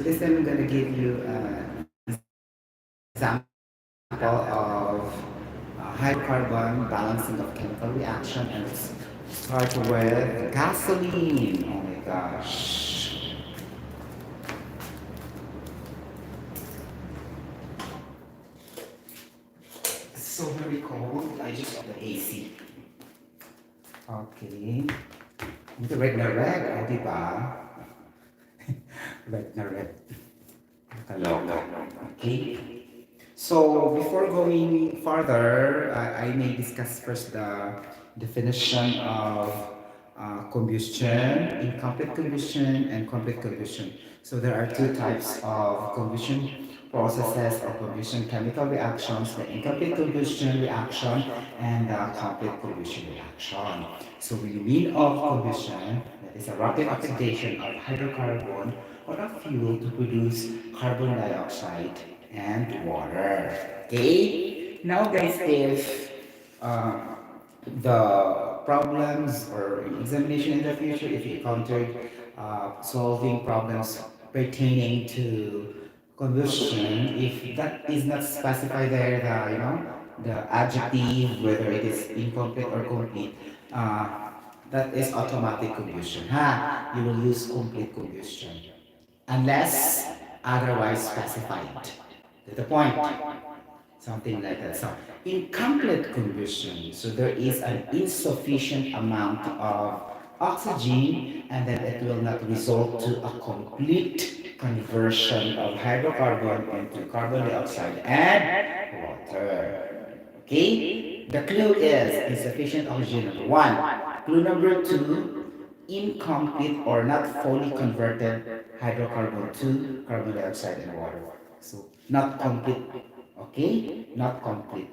This time I'm going to give you an example of hydrocarbon balancing of chemical reaction, and let's start with gasoline. Oh my gosh. It's so very cold. I just got the AC. Okay. Ito red na red, o diba? Red na red. Nakaloka. Okay. So before going further, I may discuss first the definition of combustion, incomplete combustion, and complete combustion. So there are two types of combustion processes or combustion chemical reactions: the incomplete combustion reaction and the complete combustion reaction. So we mean of combustion, that is a rapid oxidation of hydrocarbon or a fuel to produce carbon dioxide and water. Okay? Now guys, if the problems or examination in the future, if you encountered solving problems pertaining to combustion, if that is not specified there, the adjective, whether it is incomplete or complete, that is automatic combustion. Ha! You will use complete combustion unless otherwise specified. To the point. Something like that. So, incomplete combustion, so there is an insufficient amount of oxygen, and then it will not result to a complete conversion of hydrocarbon into carbon dioxide and water. Okay? The clue is insufficient oxygen, number one. Clue number two, incomplete or not fully converted hydrocarbon to carbon dioxide and water. So, not complete. Okay? Not complete.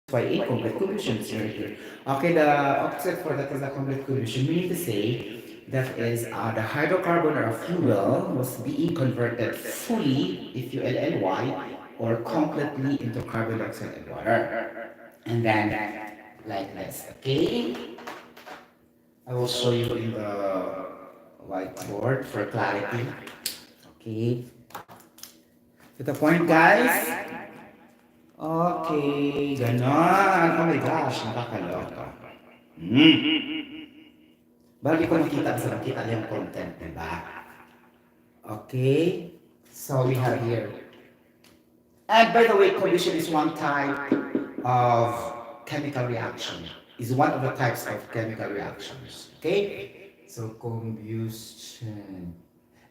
Why incomplete combustion is right here. Okay, the opposite for that is a complete combustion, meaning to say that is the hydrocarbon or fuel was being converted fully, if you LLY, or completely into carbon dioxide and water. And then, like this. Okay? I will show you in the whiteboard for clarity. Okay? To the point, guys. Okay, ganon. Oh my gosh, nakakaloka. Hmm. Bali ko nakita sa nakita yung content, diba? Okay, so we have here. And by the way, combustion is one type of chemical reaction. Is one of the types of chemical reactions. Okay? So combustion.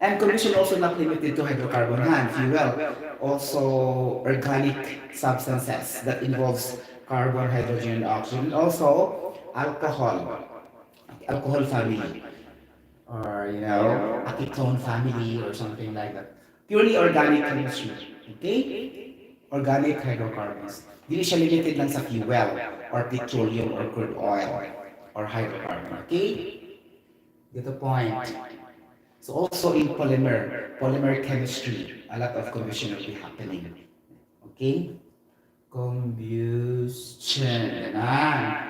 And combustion also not limited to hydrocarbon and fuel. Also organic substances that involves carbon, hydrogen, and oxygen. Also alcohol. Alcohol family. Or acetone family or something like that. Purely organic chemistry. Okay? Organic hydrocarbons. Hindi siya limited lang sa fuel or petroleum or crude oil or hydrocarbon. Okay? Get the point. So also in polymer chemistry, a lot of combustion will be happening. Okay? Combustion. Ganun.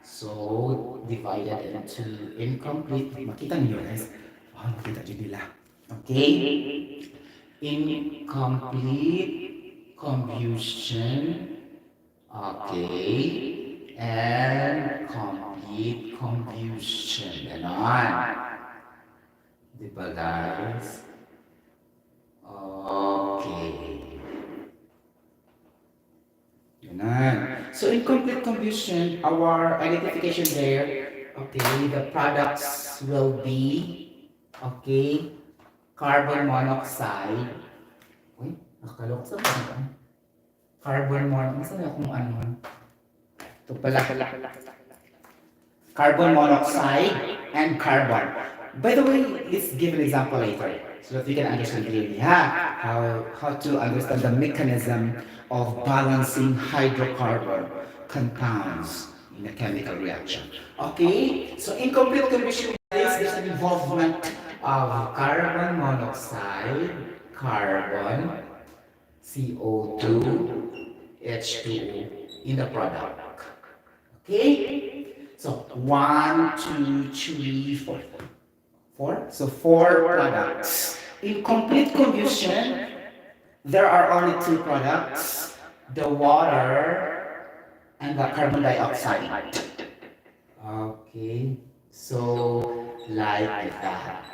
So, divided into incomplete. Makita niyo guys. Oh, makita niyo nila. Okay? Incomplete combustion. Okay? And complete combustion. Ganon. Diba guys? Okay. Ganon. So incomplete combustion, our identification there, okay, the products will be, okay, carbon monoxide. Uy, nakalok sa ba? Carbon monoxide, saan kung ano? Ito pala. Carbon monoxide and carbon. By the way, let's give an example later so that we can understand clearly how to understand the mechanism of balancing hydrocarbon compounds in a chemical reaction. Okay, so incomplete combustion is there's an involvement of carbon monoxide, carbon, CO2, H2O in the product. Okay? So, one, two, three, four. Four? So, four products. In complete combustion, there are only two products, the water and the carbon dioxide. Okay, so like that.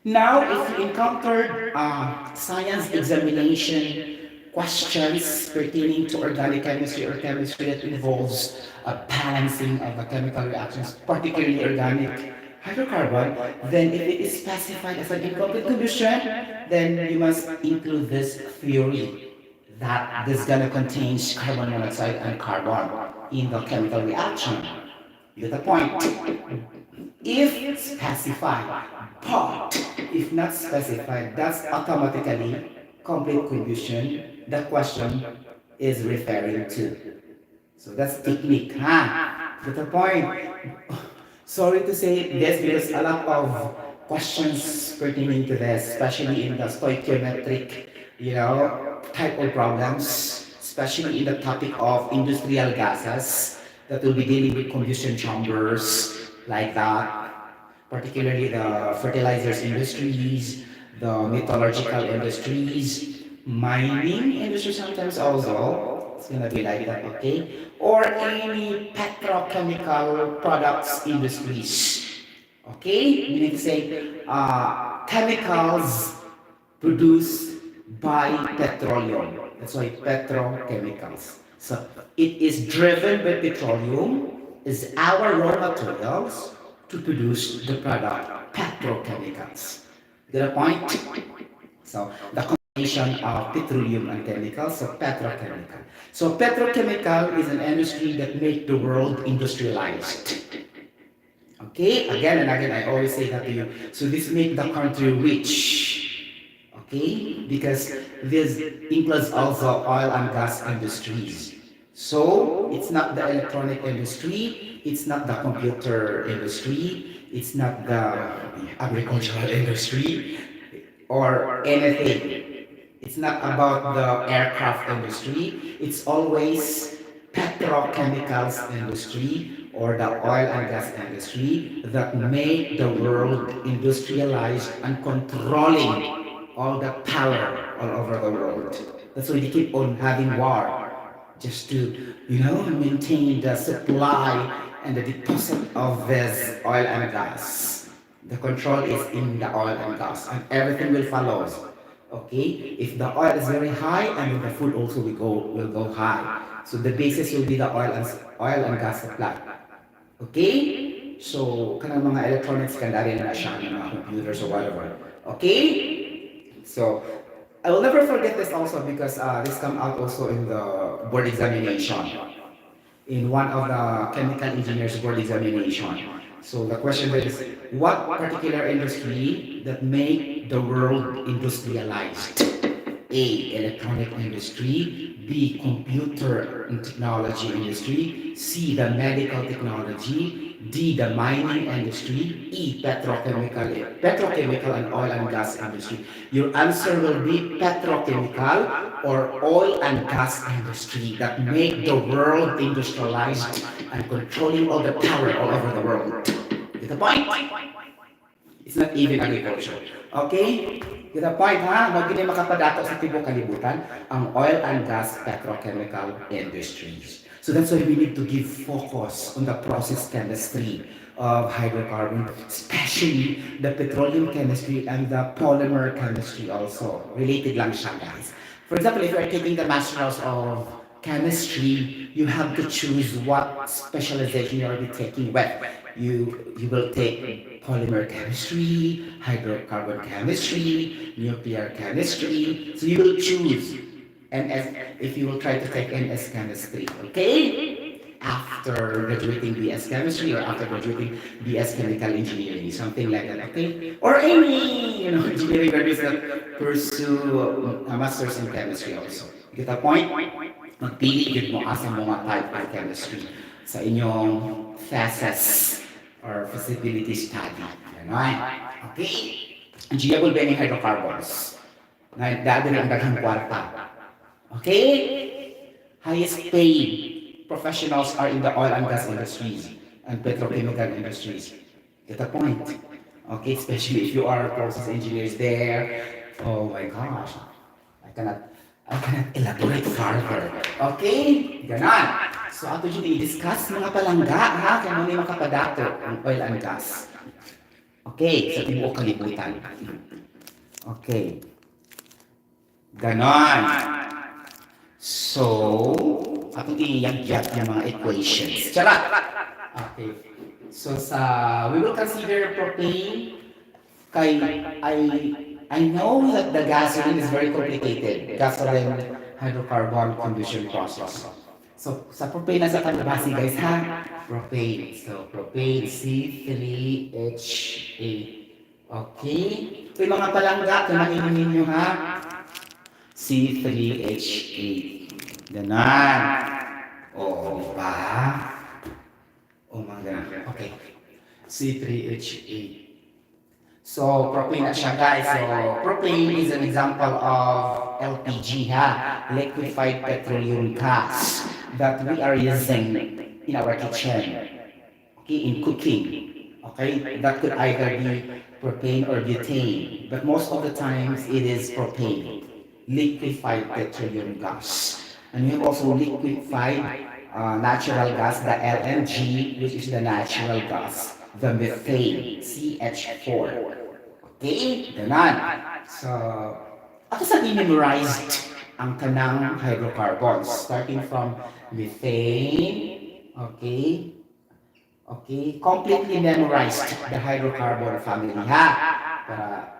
Now, if you encountered science examination questions pertaining to organic chemistry or chemistry that involves a balancing of the chemical reactions, particularly organic hydrocarbon, then if it is specified as an incomplete combustion, then you must include this theory that this is going to contain carbon monoxide and carbon in the chemical reaction. You get the point? If specified, but if not specified, that's automatically complete combustion the question is referring to. So that's technique, huh? To the point. Sorry to say this because a lot of questions pertaining to this, especially in the stoichiometric, type of problems, especially in the topic of industrial gases that will be dealing with combustion chambers like that, particularly the fertilizers industries, the metallurgical industries, mining industry sometimes also. It's gonna be like that, okay? Or any petrochemical products industries. Okay? Meaning to say chemicals produced by petroleum. That's why petrochemicals. So it is driven by petroleum, is our raw materials to produce the product petrochemicals. Get a point? So the combination of petroleum and chemicals, so petrochemical. So petrochemical is an industry that makes the world industrialized. Okay, again and again, I always say that to you. So this makes the country rich. Okay, because this includes also oil and gas industries. So it's not the electronic industry, it's not the computer industry, it's not the agricultural industry or anything. It's not about the aircraft industry. It's always petrochemicals industry or the oil and gas industry that make the world industrialized and controlling all the power all over the world. That's why they keep on having war just to, maintain the supply and the deposit of this oil and gas. The control is in the oil and gas, and everything will follow. Okay, if the oil is very high, and then the food also will go high. So the basis will be the oil and gas supply. Okay, so kanang mga electronics kan dari na siya ng mga computers or whatever. Okay, so I will never forget this also because this come out also in the board examination, in one of the chemical engineers board examination. So the question is, what particular industry that make the world industrialized? A, electronic industry, B, computer and technology industry, C, the medical technology, D, the mining industry, E, petrochemical and oil and gas industry. Your answer will be petrochemical or oil and gas industry that make the world industrialized and controlling all the power all over the world. Get the point? It's not even agriculture. Okay? Get the point, ha? Huwag hindi makapadato sa tibok kalibutan ang oil and gas petrochemical industries. So that's why we need to give focus on the process chemistry of hydrocarbon, especially the petroleum chemistry and the polymer chemistry also. Related lang siya, guys. For example, if you are taking the masters of chemistry, you have to choose what specialization you are taking. Well, you will take polymer chemistry, hydrocarbon chemistry, nuclear chemistry. So you will choose NS if you will try to take NS chemistry. Okay? After graduating BS chemistry or after graduating BS chemical engineering, something like that. Okay? Or any engineering graduates that pursue a master's in chemistry also. Get the point? Magpili yun mo asa mga type of chemistry sa inyong thesis or feasibility study. Ganon. Okay? Engineable being hydrocarbons. Na dati ang daghang kwarta. Okay? Highest paid professionals are in the oil and gas industries and petrochemical industries. Get the point? Okay, especially if you are process engineers there. Oh my gosh. I cannot I cannot elaborate further. Okay? Ganon. So ato dyan i-discuss mga palangga ha, kaya mo ni makapadato ang oil and gas. Okay, sa tibuok kalibutan. Okay. Ganon. So, ato i-yagyat yung mga equations. Charot! Okay. So we will consider propane. Kay, I, I know that the gasoline is very complicated. Gasoline hydrocarbon combustion process. So, sa propane na sa tanabasi guys ha? Propane. So, propane C3H8. Okay? Ito yung mga palangga, kumainin ninyo ha? C3H8. Ganon. O, diba? O, mga ganon. Okay. C3H8. So, propane na siya guys. So, propane is an example of LPG ha? Liquefied petroleum gas that we are using in our kitchen. Okay, in cooking. Okay, that could either be propane or butane. But most of the times, it is propane. Liquefied petroleum gas. And we have also liquefied natural gas, the LNG, which is the natural gas. The methane, CH4. Okay? Ganon. So, ako sa memorized ang kanang hydrocarbons, starting from methane, okay? Okay, completely memorized the hydrocarbon family, ha? Para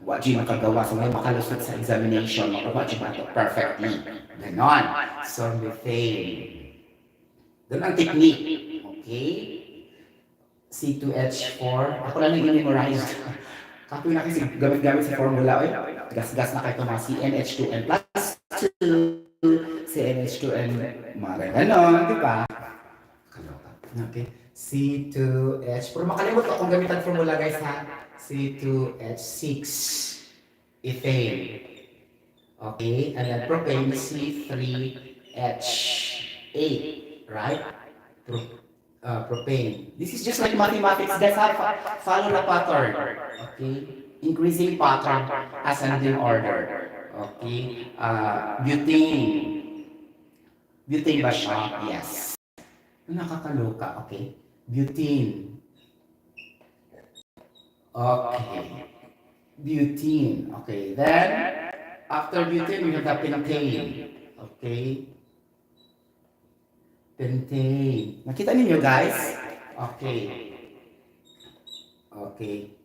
wajib makagawa sa mga makalusot sa examination, makawajib na ito perfectly. Ganon. So, methane. Doon ang technique. Okay? C2H4. Ako lang yung memorize. Kapoy na kasi gamit-gamit sa formula. Oy. Gas-gas na kayo mga CnH2n plus 2, CnH2n, mga ganon, di ba? Okay. C2H. Pero makalimut ko kung gamitan formula guys ha. C2H6. Ethane. Okay. And then propane C3H8. Right? Propane. This is just like mathematics. Guys have follow the pattern. Okay. Increasing pattern ascending order. Okay. Butane. Butane ba siya? Yes. Nakakaloka. Okay. Butane. Okay. Butane. Okay. Then, after butane, we have the pentane. Okay. Pentane. Nakita ninyo guys? Okay. Okay.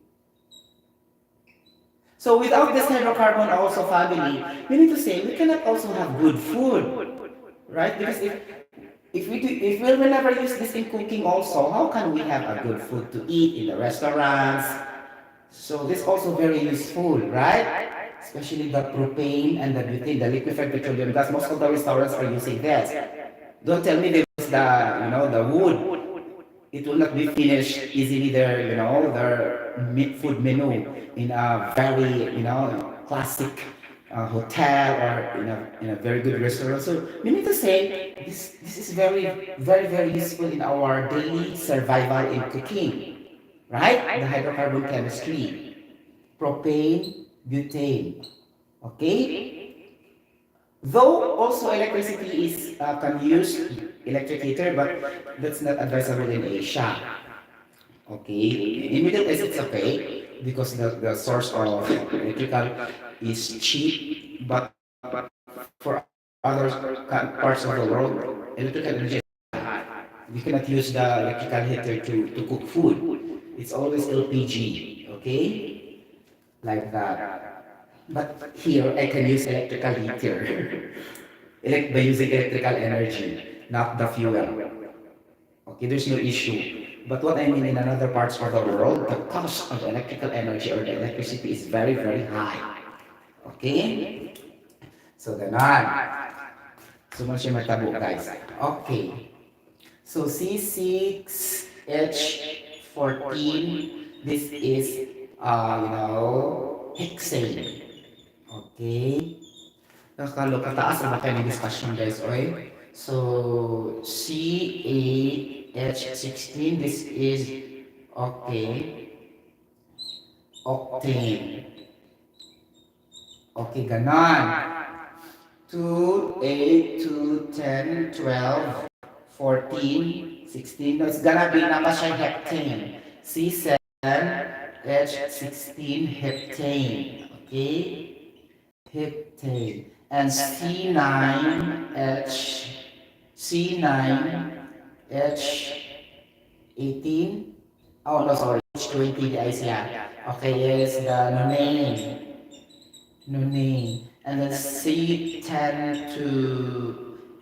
So without this hydrocarbon also family, we need to say we cannot also have good food. Right? Because if we'll never use this in cooking also, how can we have a good food to eat in the restaurants? So this also very useful, right? Especially the propane and the butane, the liquefied petroleum gas. Most of the restaurants are using this. Don't tell me there's the wood. It will not be finished easily their food menu in a very, classic hotel or in a very good restaurant. So we need to say this is very, very, very useful in our daily survival in cooking, right? The hydrocarbon chemistry, propane, butane, okay? Though also electricity is can use electric heater, but that's not advisable in Asia. Okay, in Middle East it's okay because the source of electrical is cheap, but for other parts of the world, electrical energy is high. We cannot use the electrical heater to cook food. It's always LPG, okay? Like that. But here, I can use electrical heater by using electrical energy, not the fuel. Okay, there's no issue. But what I mean in another parts of the world, the cost of electrical energy or the electricity is very, very high. Okay? So, ganon. Sumunod siya matabo, guys. Okay. So, C6H14, this is, hexane. Okay. Nakakataas na kayo ng discussion guys, okay? So, C8H16, this is, okay. octane. Okay, ganon. 2, 8, 2, 10, 12, 14, 16. No, it's gonna be na pa siya heptane. C7, H16, heptane. Okay? Heptane. And C9, C9, H18. Oh, no, sorry. H20 guys, yeah. Okay, is the nonane. Nonane. And then C10 to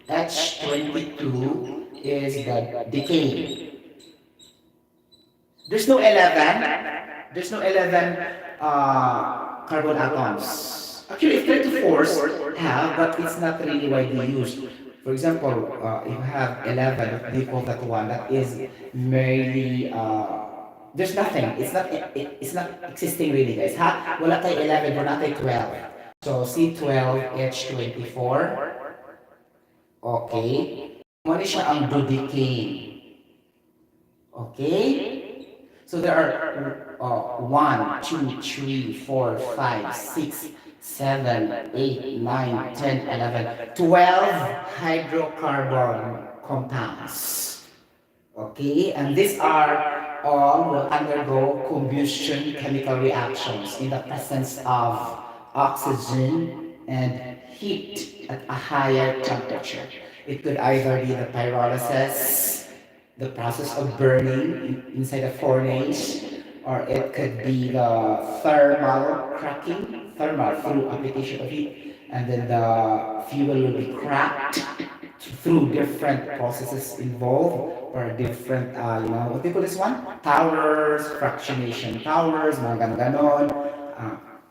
H22 is the decay. There's no 11. There's no 11 carbon atoms. Actually, 34s have, but it's not really widely used. For example, if you have 11, default that one, that is merely, there's nothing. It's not existing really, guys. Ha? Wala tayo 11, wala tayo 12. So, C12H24. Okay. Mali siya ang dodecane. Okay? So there are 1, 2, 3, 4, 5, 6, 7, 8, 9, 10, 11, 12 hydrocarbon compounds. Okay, and these are all will undergo combustion chemical reactions in the presence of oxygen and heat at a higher temperature. It could either be the pyrolysis, the process of burning inside a furnace, or it could be the thermal cracking, thermal through application of heat, and then the fuel will be cracked through different processes involved or different, what do you call this one? Towers, fractionation towers, mga ganon.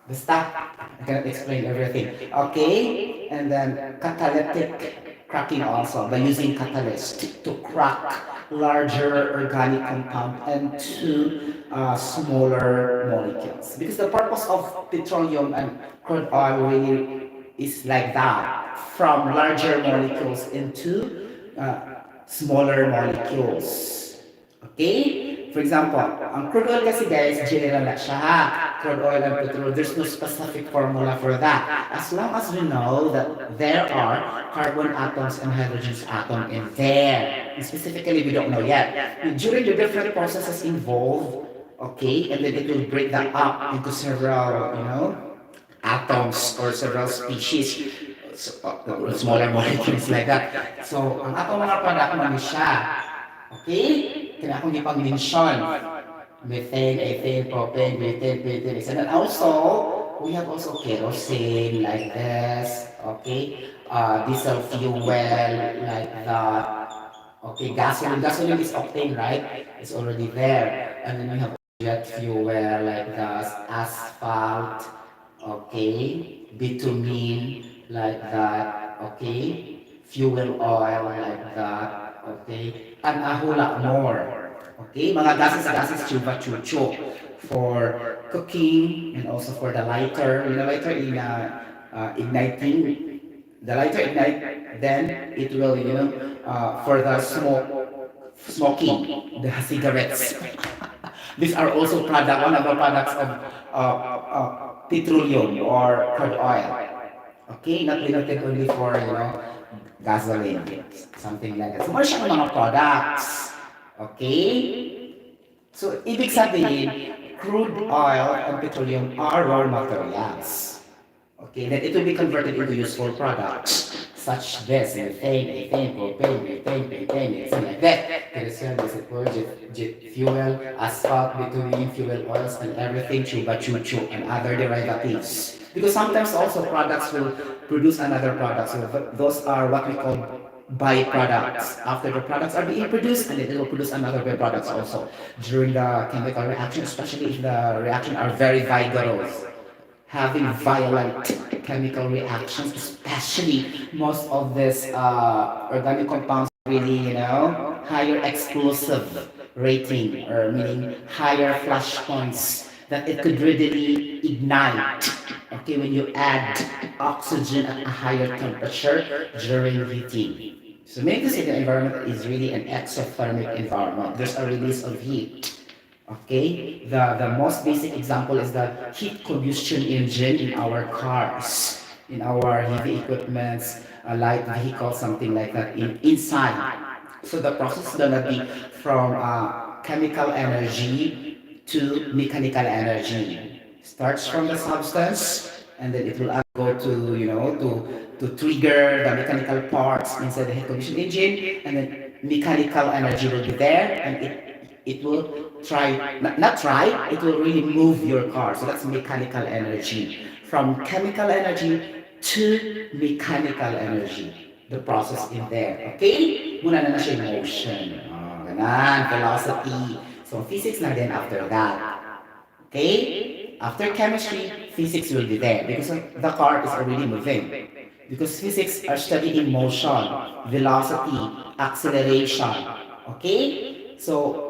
Basta, I cannot explain everything. Okay, and then catalytic cracking also, by using catalyst to crack larger organic compound into smaller molecules. Because the purpose of petroleum and crude oil really is like that, from larger molecules into smaller molecules. Okay? For example, ang crude oil kasi guys, general na siya ha. Crude oil and petrol, there's no specific formula for that. As long as we know that there are carbon atoms and hydrogen atom in there. And specifically, we don't know yet. During the different processes involved, okay, and then it will break that up into several, atoms or several species, smaller molecules like that. So, ang atong mga product man siya, okay? Kaya akong ipang-mention. Methane, ethane, propane, butane, butane, and then also, we have also kerosene like this, okay? Diesel fuel like that. Okay, gasoline is octane, right? It's already there. And then we have jet fuel like this, asphalt, okay, bitumen like that, okay, fuel oil like that, okay, and a whole lot more. Okay, mga gases, chuba chucho for cooking and also for the lighter. Lighter in igniting. The lighter ignite, then it will, for the smoking, the cigarettes. These are also one of the products of petroleum or crude oil. Okay, not limited only for, gasoline, something like that. So, mga siyang mga products. Okay? So, ibig sabihin, crude oil and petroleum are raw materials. Okay, then it will be converted into useful products such this, methane, ethane, propane, butane, pentane, something like that. Kerosene, jet fuel, asphalt, bitumen, fuel oils, and everything, chuba chuchu, and other derivatives. Because sometimes also products will produce another product. So those are what we call byproducts. After the products are being produced, and it will produce another byproducts also during the chemical reaction, especially if the reaction are very vigorous, having violent chemical reactions, especially most of this organic compounds really, higher explosive rating, or meaning higher flash points that it could readily ignite. Okay, when you add oxygen at a higher temperature during heating. So make this in the environment is really an exothermic environment. There's a release of heat. Okay, the most basic example is the heat combustion engine in our cars, in our heavy equipments, light vehicles, something like that, inside. So the process is gonna be from chemical energy to mechanical energy. Starts from the substance, and then it will go to to trigger the mechanical parts inside the heat combustion engine, and then mechanical energy will be there, and it will not try, it will really move your car. So that's mechanical energy. From chemical energy to mechanical energy. The process in there. Okay? Muna na siya yung motion. Oh, ganan, velocity. So physics na din after that. Okay? After chemistry, physics will be there because the car is already moving. Because physics are studying motion, velocity, acceleration. Okay? So,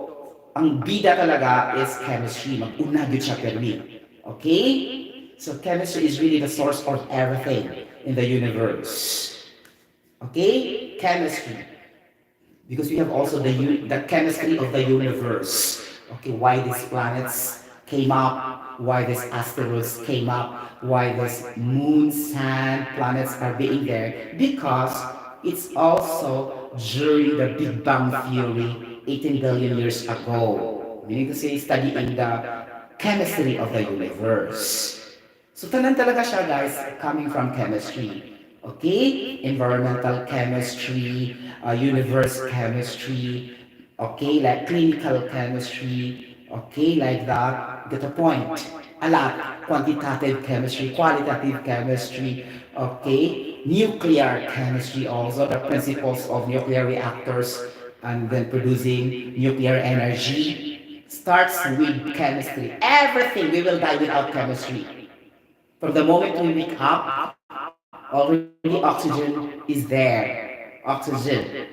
ang bida talaga is chemistry. Mag-una gyud siya permi. Okay? So, chemistry is really the source of everything in the universe. Okay? Chemistry. Because we have also the chemistry of the universe. Okay, why these planets came up, why these asteroids came up, why these moon, sand, planets are being there. Because it's also during the Big Bang Theory 18 billion years ago. Meaning to say, studying the chemistry of the universe. So tanan talaga siya guys, coming from chemistry. Okay? Environmental chemistry, universe chemistry, okay, like clinical chemistry, okay, like that. Get the point. A lot. Quantitative chemistry, qualitative chemistry, okay, nuclear chemistry also, the principles of nuclear reactors and then producing nuclear energy starts with chemistry. Everything, we will die without chemistry. From the moment we wake up, already oxygen is there. Oxygen,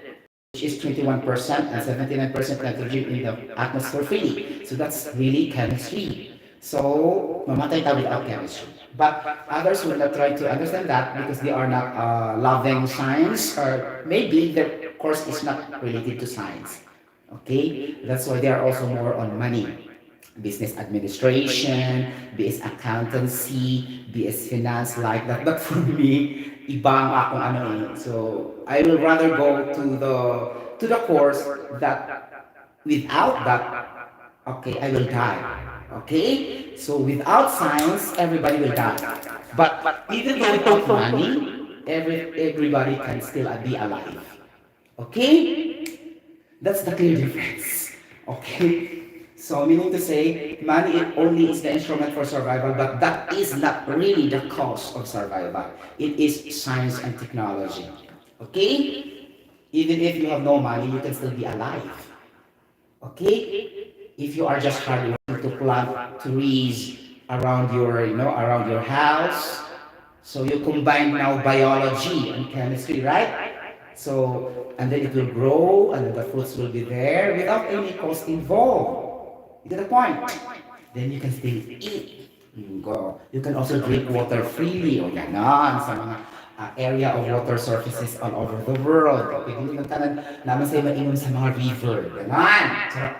which is 21% and 79% nitrogen in the atmosphere freely. So that's really chemistry. So, mamatay tayo without chemistry. But others will not try to understand that because they are not loving science, or maybe their course is not related to science. Okay? That's why they are also more on money. Business administration, BS accountancy, BS finance, like that. But for me, iba ang akong ano eh. So, I will rather go to the course that without that, okay, I will die. Okay? So, without science, everybody will die. But even though without money, everybody can still be alive. Okay? That's the clear difference. Okay? So meaning to say, money only is the instrument for survival, but that is not really the cause of survival. It is science and technology. Okay? Even if you have no money, you can still be alive. Okay? If you are just hardworking to plant trees around around your house, so you combine now biology and chemistry, right? So, and then it will grow, and then the fruits will be there without any cost involved. You get the point? Then you can still eat. Go. You can also drink water freely o ganon sa mga area of water surfaces all over the world. Okay, hindi lang tanan naman sa mainom sa mga river. Ganon. Sarap.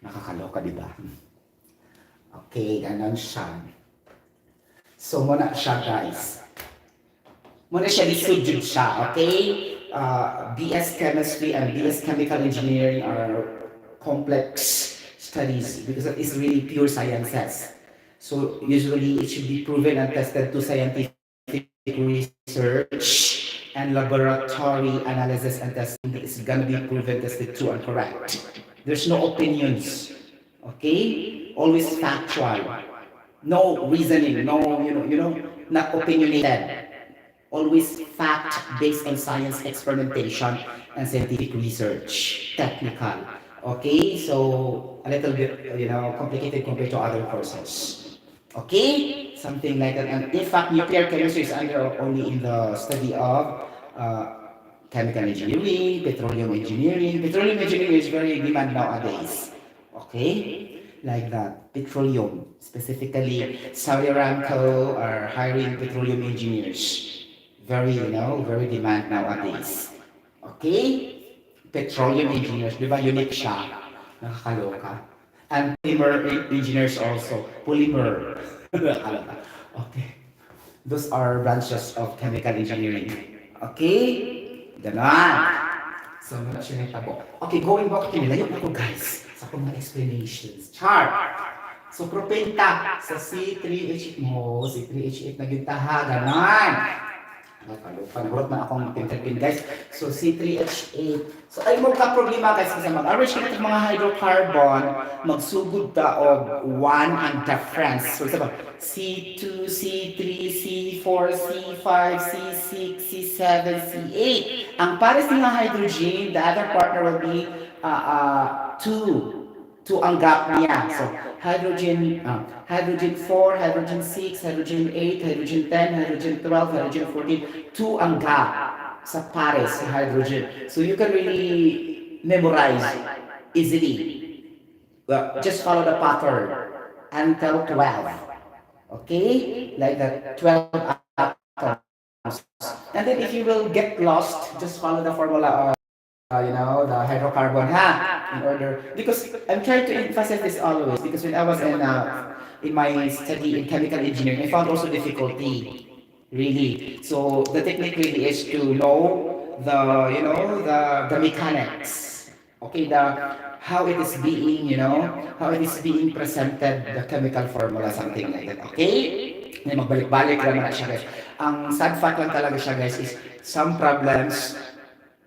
Nakakaloka, di ba? Okay, ganon siya. So, muna siya, guys. Muna siya lisudjud siya, okay? BS Chemistry and BS Chemical Engineering are complex studies because it is really pure sciences. So usually it should be proven and tested to scientific research and laboratory analysis and testing. It's gonna be proven, tested true and correct. There's no opinions, okay? Always factual. No reasoning, no, not opinionated. Always fact based on science experimentation and scientific research, technical. Okay, so a little bit, complicated compared to other courses. Okay, something like that. And in fact, nuclear chemistry is under only in the study of chemical engineering, petroleum engineering. Petroleum engineering is very demand nowadays. Okay, like that. Petroleum, specifically Saudi Aramco are hiring petroleum engineers. Very, very demand nowadays. Okay? Petroleum engineers, di ba unique siya? Nakakaloka. And polymer engineers also. Polymer. Okay. Those are branches of chemical engineering. Okay? Ganon. So, wala siya nitabo. Okay, going back to nilayo na ko guys sa akong mga explanations. Char! So, propenta sa C3H8 mo, C3H8 na gintaha, ganon. Panahurot man akong pinterpin guys. So C3H8. So ay mo ka problema guys kasi mag-arrange ka ng mga hydrocarbon, magsugod ta og one ang difference. So sabi C2, C3, C4, C5, C6, C7, C8. Ang pares ng hydrogen, the other partner will be 2. To ang gap niya. So, hydrogen 4, hydrogen 6, hydrogen 8, hydrogen 10, hydrogen 12, hydrogen 14, 2 ang gap sa pares sa hydrogen. So, you can really memorize easily. Well, just follow the pattern until 12. Okay? Like that, 12 atoms. And then if you will get lost, just follow the formula the hydrocarbon in order because I'm trying to emphasize this always because when I was in my study in chemical engineering, I found also difficulty really. So the technique really is to know the mechanics. Okay, the how it is being, how it is being presented, the chemical formula, something like that. Okay? May magbalik-balik lang na siya guys. Ang sad fact lang talaga siya guys is some problems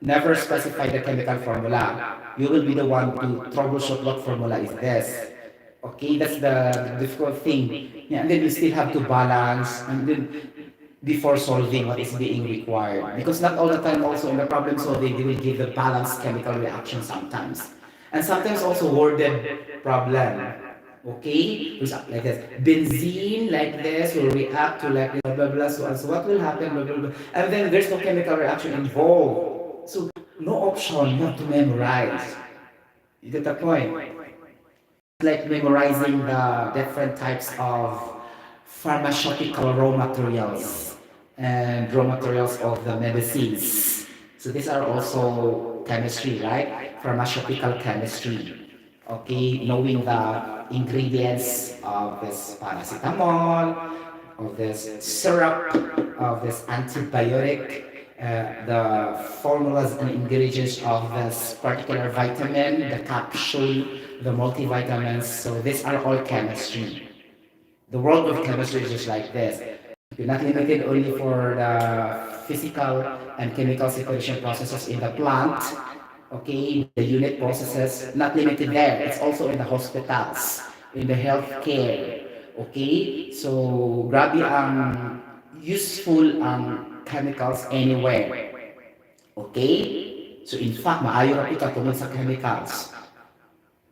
never specify the chemical formula. You will be the one to troubleshoot what formula is this. Okay, that's the difficult thing. Yeah, and then you still have to balance and then before solving what is being required. Because not all the time also in the problem solving they will give the balanced chemical reaction sometimes. And sometimes also worded problem. Okay? Like this. Benzene like this will react to like blah blah blah. So what will happen? Blah, blah, blah. And then there's no chemical reaction involved. So no option, you have to memorize. You get the point? Like memorizing the different types of pharmaceutical raw materials and raw materials of the medicines. So these are also chemistry, right? Pharmaceutical chemistry. Okay, knowing the ingredients of this paracetamol, of this syrup, of this antibiotic, the formulas and ingredients of this particular vitamin, the capsule, the multivitamins. So these are all chemistry. The world of chemistry is just like this. You're not limited only for the physical and chemical separation processes in the plant. Okay, the unit processes, not limited there. It's also in the hospitals, in the healthcare. Okay, so grabe ang useful ang chemicals anywhere. Okay? So in fact, maayo ra ka tungod sa chemicals.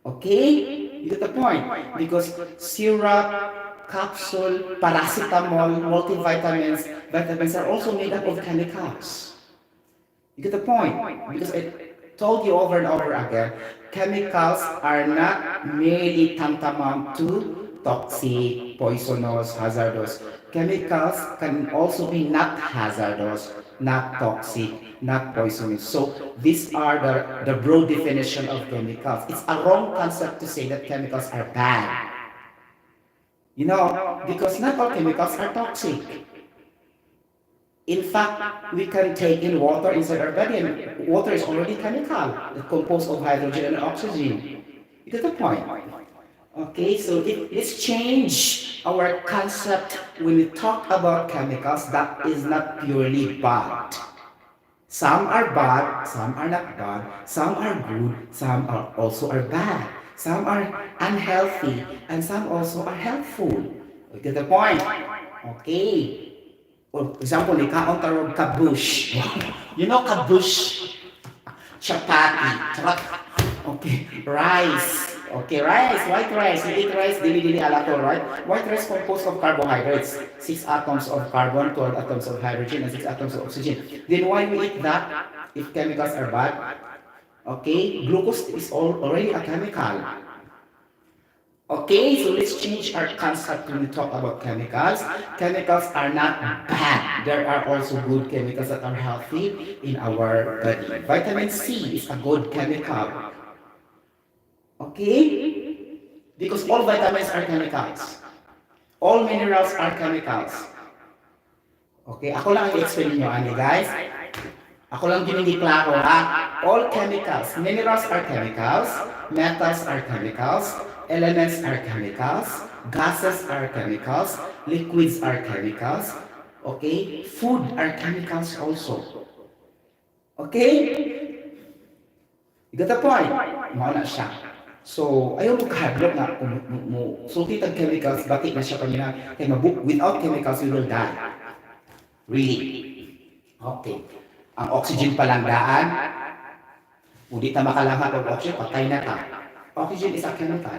Okay? You get the point? Because syrup, capsule, paracetamol, multivitamins, vitamins are also made up of chemicals. You get the point? Because I told you over and over again, chemicals are not merely tantamount to toxic, poisonous, hazardous. Chemicals can also be not hazardous, not toxic, not poisonous. So these are the broad definition of chemicals. It's a wrong concept to say that chemicals are bad. Because not all chemicals are toxic. In fact, we can take in water inside our body and water is already chemical, composed of hydrogen and oxygen. You get the point? Okay, so let's change our concept when we talk about chemicals that is not purely bad. Some are bad, some are not bad, some are good, some are also are bad. Some are unhealthy, and some also are helpful. You get the point? Okay. For example, ikaw ang tarog kabush. You know kabush? Chapati. Okay. Rice. Okay, rice. White rice. You eat rice, dili-dili alato, right? White rice composed of carbohydrates. 6 atoms of carbon, 12 atoms of hydrogen, and 6 atoms of oxygen. Then why we eat that if chemicals are bad? Okay, glucose is already a chemical. Okay, so let's change our concept when we talk about chemicals. Chemicals are not bad. There are also good chemicals that are healthy in our body. Vitamin C is a good chemical. Okay? Because all vitamins are chemicals. All minerals are chemicals. Okay, ako lang ang i-explain nyo, ani guys. Ako lang din hindi klaro ha. All chemicals. Minerals are chemicals. Metals are chemicals. Elements are chemicals. Gases are chemicals. Liquids are chemicals. Okay? Food are chemicals also. Okay? You got the point? Mao na siya. So, ayaw mo kahadlok na sulti tag chemicals, batik na siya kanina. Kaya without chemicals, we will die. Really? Okay. Ang oxygen pa lang daan, hindi ta makalangat ng oxygen, patay na ta. Oxygen is a chemical.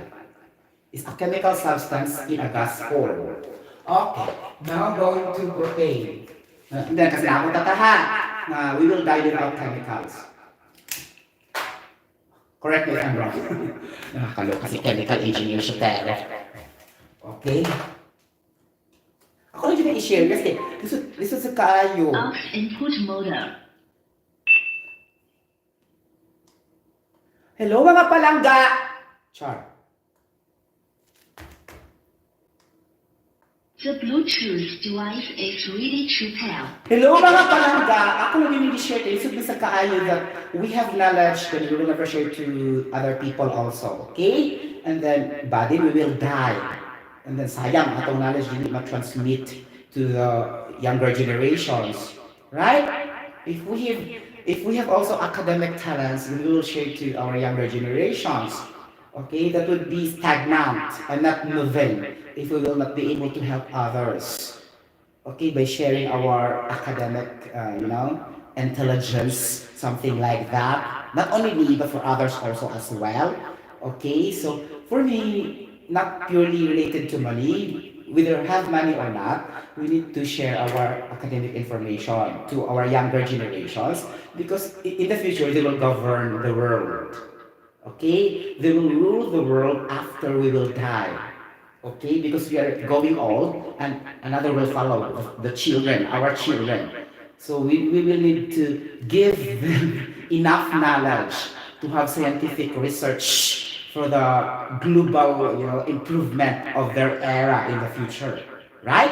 It's a chemical substance in a gas form. Okay. Now going to propane. Then kasi ako tatahan na we will die without chemicals. Correct me if I'm wrong. Nakakalo kasi chemical engineer Sotero. Okay? Ako lang dyan i-share kasi this is a kaayo. Off input motor. Hello mga palangga! Char. The Bluetooth device is ready to pair. Hello mga palangga! Ako lang yung i-share kayo. This is a kaayo that we have knowledge that we will never share to other people also. Okay? And then, body, we will die. And then, sayang, atong knowledge hindi ma-transmit to the younger generations. Right? If we have also academic talents, we will share to our younger generations. Okay? That would be stagnant and not moving if we will not be able to help others. Okay? By sharing our academic, intelligence, something like that. Not only me, but for others also as well. Okay? So, for me, not purely related to money, whether have money or not, we need to share our academic information to our younger generations because in the future they will govern the world. Okay? They will rule the world after we will die. Okay? Because we are going old and another will follow, the children, our children. So we will need to give them enough knowledge to have scientific research for the global, improvement of their era in the future, right?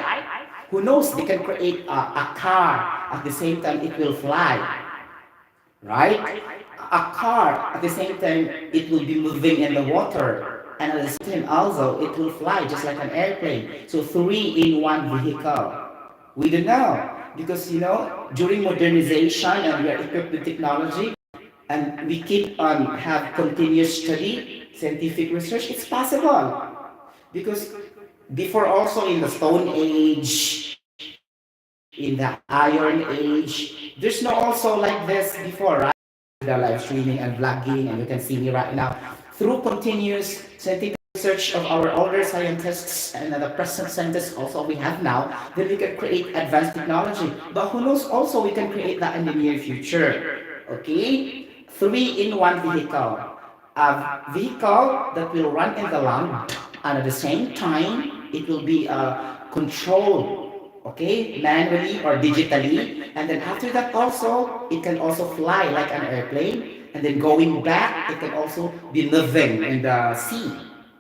Who knows? They can create a car at the same time it will fly, right? A car at the same time it will be moving in the water, and at the same time also it will fly just like an airplane. So 3-in-1 vehicle. We don't know because during modernization and we are equipped with technology, and we keep on have continuous study. Scientific research, it's possible. Because before also in the Stone Age, in the Iron Age, there's no also like this before, right? The live streaming and vlogging, and you can see me right now. Through continuous scientific research of our older scientists and the present scientists also we have now, then we can create advanced technology. But who knows also we can create that in the near future. Okay? 3-in-1 vehicle. A vehicle that will run in the land and at the same time it will be controlled, okay, manually or digitally, and then after that also it can also fly like an airplane, and then going back it can also be living in the sea.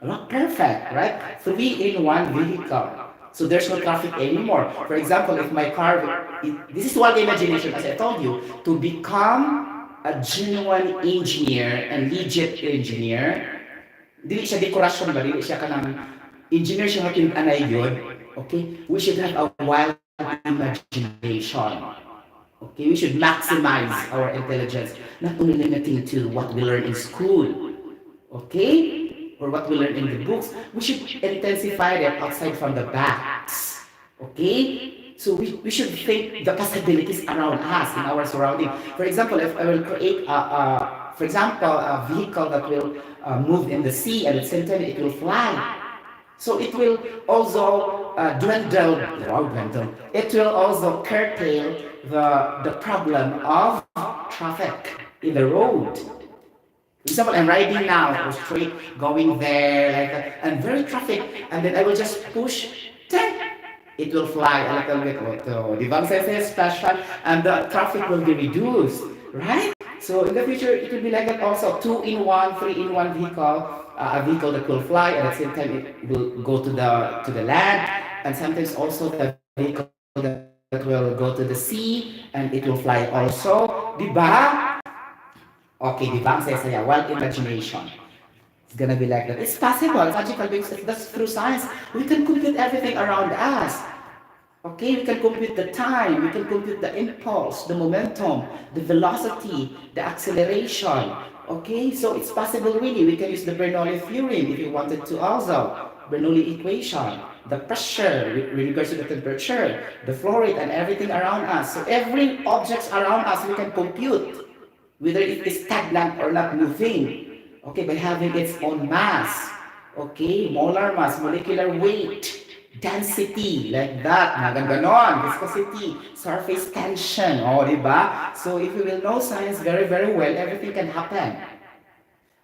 Not perfect, right? 3-in-1 vehicle. So there's no traffic anymore. For example, if my car, this is one imagination, as I told you, to become a genuine engineer and legit engineer, dili siya dekorasyon ba, dili siya kanang engineer siya nga anay yun, okay? We should have a wild imagination. Okay, we should maximize our intelligence, not only limiting to what we learn in school, okay? Or what we learn in the books. We should intensify that outside from the backs, okay? So we should think the possibilities around us in our surrounding. For example, if I will create a vehicle that will move in the sea and at the same time it will fly. So it will also dwindle. It will also curtail the problem of traffic in the road. For example, I'm riding now, straight going there, like that, and very traffic, and then I will just push. It will fly a little bit, the device is special, and the traffic will be reduced, right? So in the future, it will be like that also. Two-in-one, three-in-one vehicle, a vehicle that will fly, and at the same time it will go to the land, and sometimes also the vehicle that will go to the sea, and it will fly also. Diba? Okay, diba? Ang saya-saya. Wild imagination. It's gonna be like that. It's possible. It's magical because that's through science. We can compute everything around us. Okay, we can compute the time, we can compute the impulse, the momentum, the velocity, the acceleration. Okay, so it's possible really. We can use the Bernoulli theorem if you wanted to also. Bernoulli equation, the pressure with regards to the temperature, the flow rate, and everything around us. So every objects around us we can compute whether it is stagnant or not moving. Okay, by having its own mass. Okay, molar mass, molecular weight, density, like that, mga ganon, viscosity, surface tension, oh, di ba? So if we will know science very, very well, everything can happen.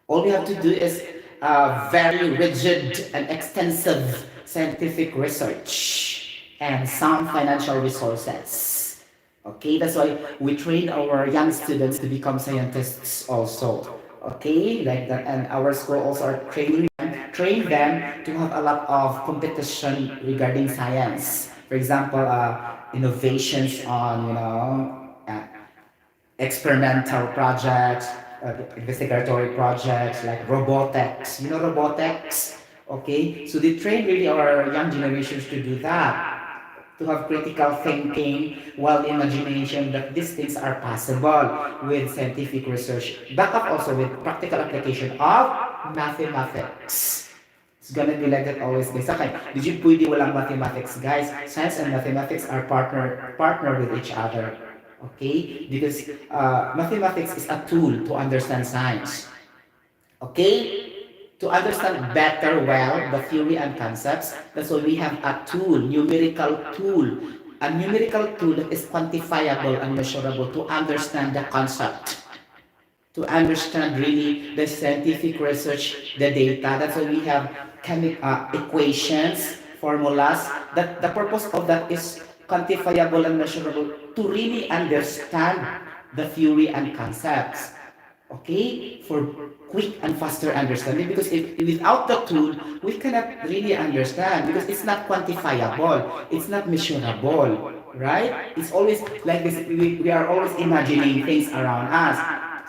All we have to do is very rigid and extensive scientific research and some financial resources. Okay, that's why we train our young students to become scientists also. Okay, like that, and our school also are train them to have a lot of competition regarding science. For example, innovations on experimental projects, investigatory projects like robotics. You know robotics? Okay, so they train really our young generations to do that, to have critical thinking, wild imagination that these things are possible with scientific research, back up also with practical application of mathematics. It's gonna be like that always, guys. Okay, did you pwede walang mathematics, guys? Science and mathematics are partner with each other. Okay? Because mathematics is a tool to understand science. Okay? To understand better well the theory and concepts, that's why we have a tool, numerical tool. A numerical tool that is quantifiable and measurable to understand the concept, to understand really the scientific research, the data. That's why we have equations, formulas. That the purpose of that is quantifiable and measurable to really understand the theory and concepts. Okay, for quick and faster understanding, because if without the tool we cannot really understand because it's not quantifiable, it's not measurable, right? It's always like this, we are always imagining things around us,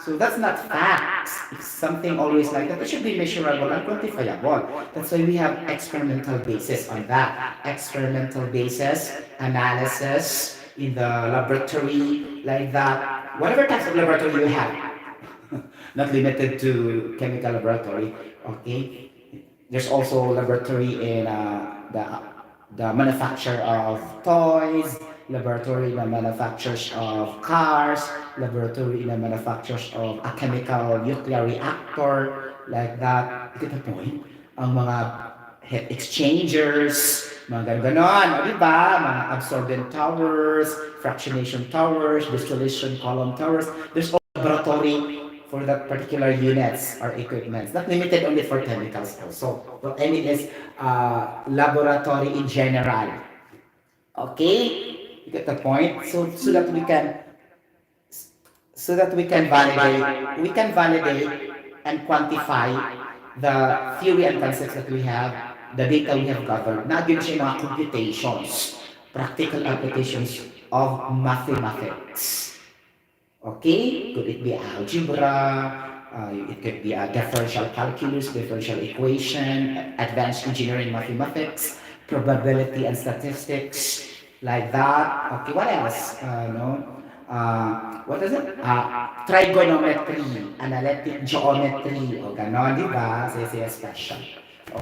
so that's not facts. It's something always like that. It should be measurable and quantifiable. That's why we have experimental basis on that, experimental basis analysis in the laboratory, like that, whatever types of laboratory you have. Not limited to chemical laboratory. Okay, there's also laboratory in the manufacture of toys, laboratory in the manufacturers of cars, laboratory in the manufacturers of a chemical nuclear reactor, like that. You get the point? Ang mga heat exchangers, mga ganon, o diba? Mga absorbent towers, fractionation towers, distillation column towers. There's also laboratory for that particular units or equipments. Not limited only for chemicals also. But I mean is laboratory in general. Okay? You get the point? So that we can validate and quantify the theory and concepts that we have, the data we have gathered. Na din siya mga computations, practical applications of mathematics. Okay, could it be algebra? It could be a differential calculus, differential equation, advanced engineering mathematics, probability and statistics, like that. Okay, what else? No, what is it? Trigonometry, analytic geometry, o ganon, di ba? Sa special.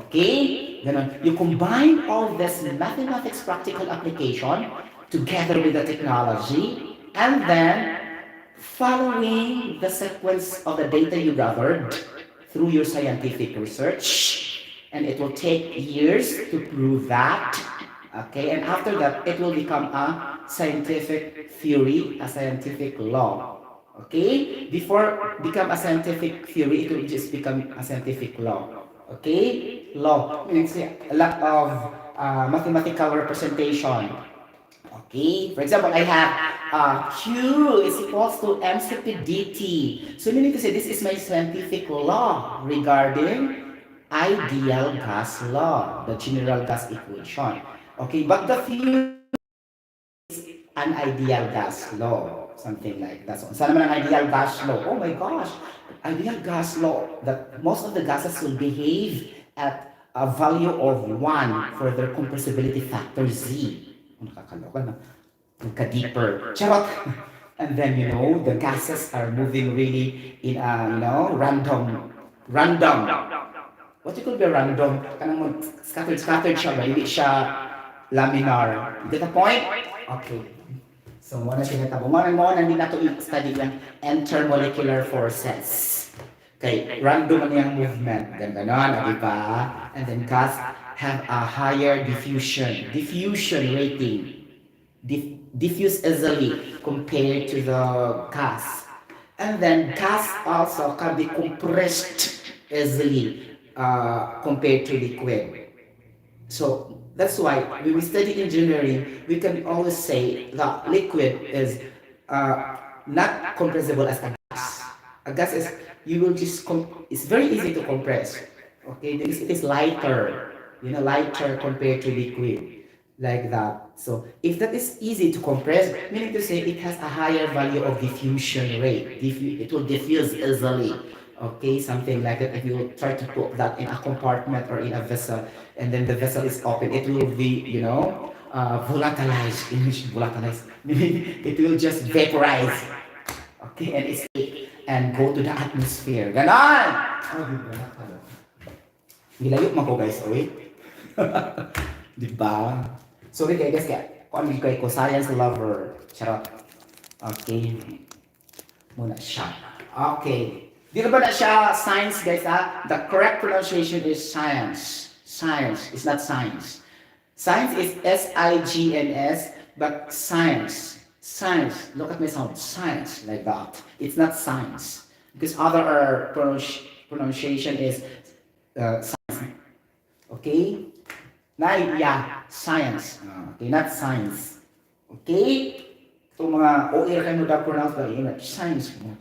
Okay, ganon. You combine all this mathematics practical application together with the technology, and then following the sequence of the data you gathered through your scientific research, and it will take years to prove that. Okay, and after that, it will become a scientific theory, a scientific law. Okay, before become a scientific theory, it will just become a scientific law. Okay, law means a lot of mathematical representation. Okay, for example, I have Q is equals to mcp dt. So meaning to say this is my scientific law regarding ideal gas law, the general gas equation. Okay, but the fuse an ideal gas law, something like that. So, saan naman ang ideal gas law? Oh my gosh, ideal gas law that most of the gases will behave at a value of 1 for their compressibility factor Z. Oh, nakakaloka na. Nagka-deeper. Charot! And then, the gases are moving really in a, random. What you could be random? Kanang scattered siya, ba? Hindi siya laminar. You get the point? Okay. So, muna siya natabo. Muna, hindi na ito i-study yung intermolecular forces. Okay, random ang yung movement. Ganon, di ba? And then gas have a higher diffusion rating. Diffuse easily compared to the gas. And then gas also can be compressed easily compared to liquid. So that's why when we study engineering, we can always say that liquid is not compressible as a gas. A gas is, you will just, it's very easy to compress. Okay, because it is lighter, lighter compared to liquid, like that. So if that is easy to compress, meaning to say it has a higher value of diffusion rate. It will diffuse easily. Okay, something like that. If you try to put that in a compartment or in a vessel, and then the vessel is open, it will be, volatilized. English volatilized. Meaning it will just vaporize. Okay, and escape and go to the atmosphere. Ganon! Oh, diba? Gilayot mo ko guys, oy. Diba? Sorry kayo guys, kung ano kayo ko, science lover. Charot. Okay. Muna siya. Okay. Di ba na siya science guys ha? The correct pronunciation is science. Science is not science. Science is S-I-G-N-S, but science. Science. Look at my sound. Science, like that. It's not science. Because other pronunciation is science. Okay? Science. Okay, not science. Okay? Itong mga OR kayo na pronounce ba, science mo.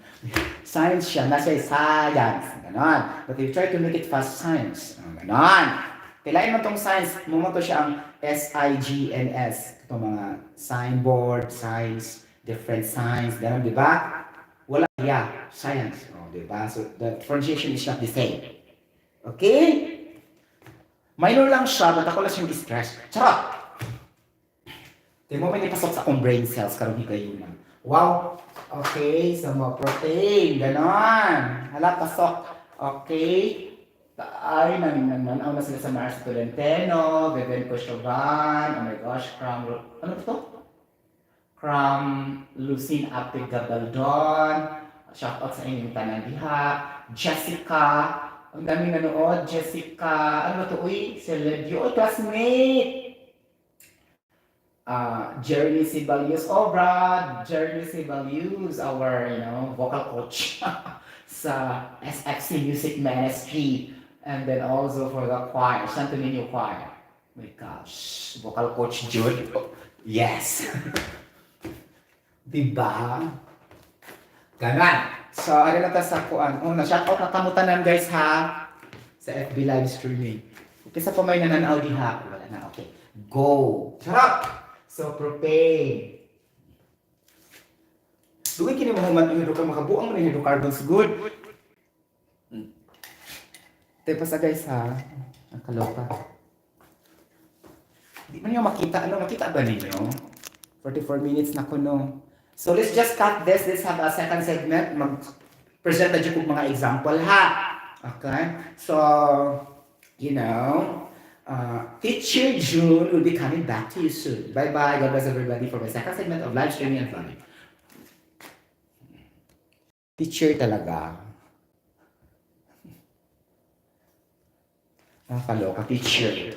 Science siya, nasa science. Ganon. But if you try to make it fast, science. Ganon. Kailangan mo itong science, mumoto siya ang S-I-G-N-S. Itong mga signboard, science, different science, ganon, di ba? Wala, science. Di ba? So, the pronunciation is not the same. Okay? Minor lang siya, but ako lang siyang stress. Charot! Kaya mo may napasok sa akong brain cells, karoon kayo na. Wow! Okay, so mga protein, ganon. Hala, pasok. Okay. Ay, nananaw na sila sa Mars Tolentino, Beben Koshovan, oh my gosh, ano to? Lucine Apig Gabaldon, shout out sa inyong tanan diha, Jessica, ang daming nanood, Jessica, ano ba to, uy, Celedio, classmate! Jeremy Sibalius, Brad, Jeremy Sibalius, our, vocal coach sa SXC Music Ministry. And then also for the choir, Santo Niño Choir. Oh my gosh, vocal coach Jude. Yes. Diba? Ganon. So, ano na ta sa kuan? Na-shoutout na kamutanan guys ha. Sa FB live streaming. Kisa pa may nananaw diha. Wala na, okay. Go. Charot! So, propane. Duwi kini mo man yung makabuang mo na hydrocarbons good. Tepa sa guys ha. Ang kaloka. Di man yung makita. Makita ba ninyo? 44 minutes na ko no. So let's just cut this. Let's have a second segment. Mag-present na dyan kong mga example ha. Okay? So, Teacher June will be coming back to you soon. Bye-bye. God bless everybody for my second segment of live streaming and vlogging. Teacher talaga. Nakakaloka, teacher.